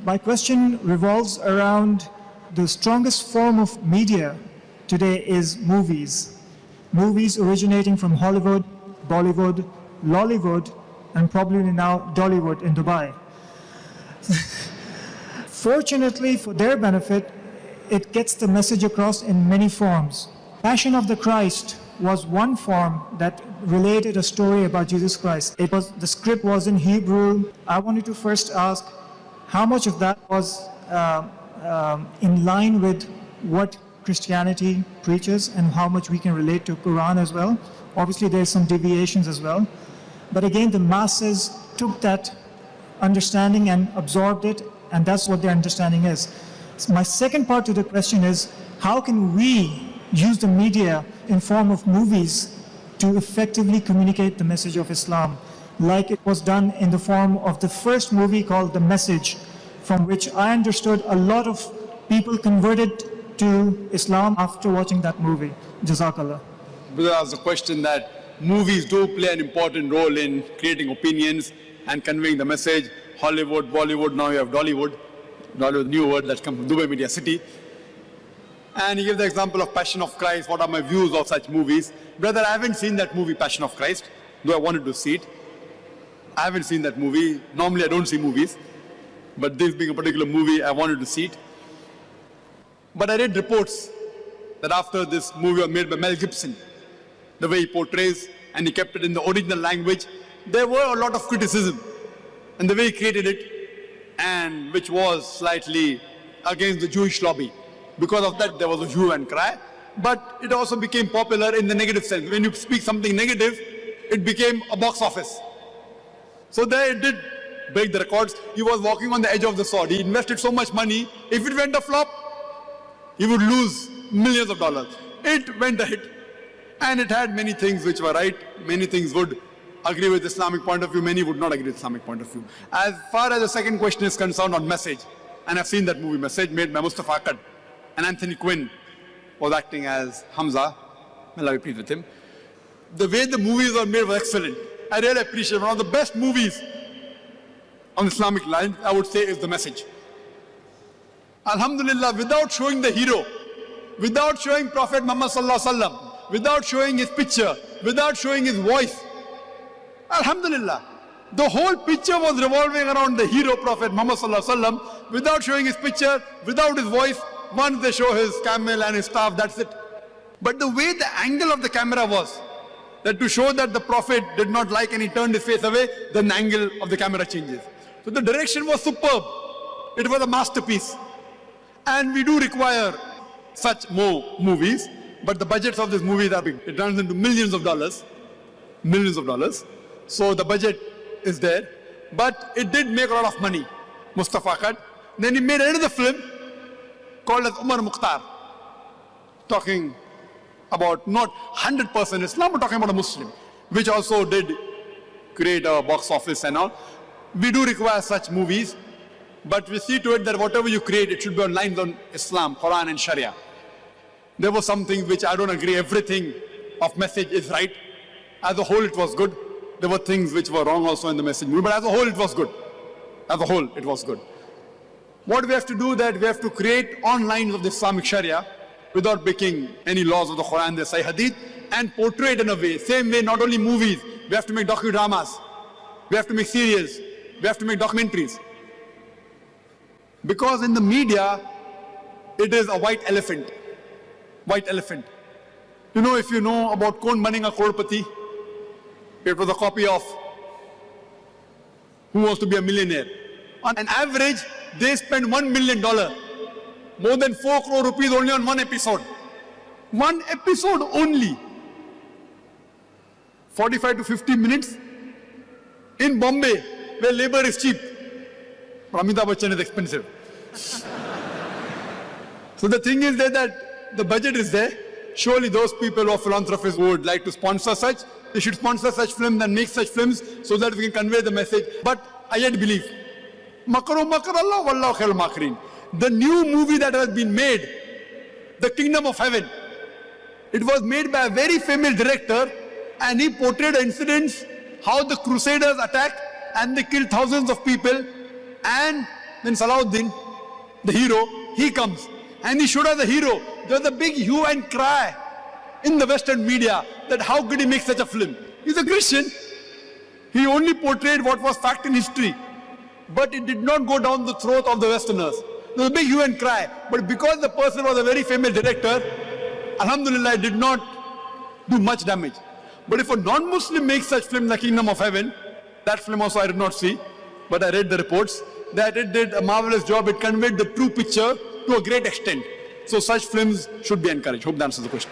My question revolves around the strongest form of media today is movies. Movies originating from Hollywood, Bollywood, Lollywood, and probably now Dollywood in Dubai. Fortunately, for their benefit, it gets the message across in many forms. Passion of the Christ was one form that related a story about Jesus Christ. The script was in Hebrew. I wanted to first ask how much of that was in line with what Christianity preaches and how much we can relate to Quran as well. Obviously, there's some deviations as well. But again, the masses took that understanding and absorbed it, and that's what their understanding is. So my second part to the question is, how can we use the media in form of movies to effectively communicate the message of Islam, like it was done in the form of the first movie called The Message, from which I understood a lot of people converted to Islam after watching that movie. Jazakallah. Brother asked the question that movies do play an important role in creating opinions and conveying the message. Hollywood, Bollywood, now you have Dollywood. Dollywood, new word that's come from Dubai Media City. And he gave the example of Passion of Christ. What are my views of such movies? Brother, I haven't seen that movie, Passion of Christ, though I wanted to see it. I haven't seen that movie. Normally I don't see movies, but this being a particular movie, I wanted to see it. But I read reports that after this movie was made by Mel Gibson, the way he portrays, and he kept it in the original language, there were a lot of criticism. And the way he created it, and which was slightly against the Jewish lobby. Because of that, there was a hue and cry. But it also became popular in the negative sense. When you speak something negative, it became a box office. So there it did break the records. He was walking on the edge of the sword. He invested so much money. If it went a flop, he would lose millions of dollars. It went a hit. And it had many things which were right. Many things would agree with Islamic point of view. Many would not agree with Islamic point of view. As far as the second question is concerned on Message, and I've seen that movie, Message, made by Mustafa Akkad, and Anthony Quinn was acting as Hamza. May Allah be pleased with him. The way the movies were made was excellent. I really appreciate it. One of the best movies on Islamic lines, I would say, is The Message. Alhamdulillah, without showing the hero, without showing Prophet Muhammad Sallallahu Alaihi Wasallam, without showing his picture, without showing his voice, Alhamdulillah, the whole picture was revolving around the hero Prophet Muhammad Sallallahu Alaihi Wasallam, without showing his picture, without his voice. Once they show his camel and his staff, that's it. But the way the angle of the camera was, that to show that the Prophet did not like and he turned his face away, then the angle of the camera changes. So the direction was superb. It was a masterpiece. And we do require such more movies, but the budgets of these movies are big. It runs into millions of dollars. Millions of dollars. So the budget is there. But it did make a lot of money, Mustafa Akkad. Then he made another film called as Umar Mukhtar, talking about not 100% Islam, but talking about a Muslim, which also did create a box office and all. We do require such movies, but we see to it that whatever you create, it should be on lines on Islam, Quran and Sharia. There were some things which I don't agree, everything of Message is right. As a whole, it was good. There were things which were wrong also in the Message movie, but as a whole, it was good. As a whole, it was good. What we have to do that we have to create on lines of the Islamic Sharia without breaking any laws of the Quran, the Sahih Hadith, and portray it in a way. Same way, not only movies, we have to make docudramas, we have to make serials, we have to make documentaries. Because in the media, it is a white elephant. White elephant. You know, if you know about Kaun Banega Crorepati, it was a copy of Who Wants to Be a Millionaire. On an average, they spend $1 million, more than 4 crore rupees only on one episode. One episode only. 45 to 50 minutes in Bombay, where labor is cheap. But Amitabh Bachchan is expensive. So the thing is that the budget is there. Surely those people or philanthropists who would like to sponsor such, they should sponsor such films and make such films so that we can convey the message. But I yet believe, Makaru makar Allah wallahu khairul makirin. The new movie that has been made, The Kingdom of Heaven, it was made by a very famous director, and he portrayed incidents, how the Crusaders attacked and they killed thousands of people, and Then Salahuddin, the hero, he comes. And he showed us the hero. There was a big hue and cry in the Western media that how could he make such a film? He's a Christian. He only portrayed what was fact in history. But it did not go down the throat of the Westerners. There was a big hue and cry. But because the person was a very famous director, Alhamdulillah, it did not do much damage. But if a non-Muslim makes such film, The Kingdom of Heaven, that film also I did not see, but I read the reports, that it did a marvelous job. It conveyed the true picture to a great extent. So such films should be encouraged. Hope that answers the question.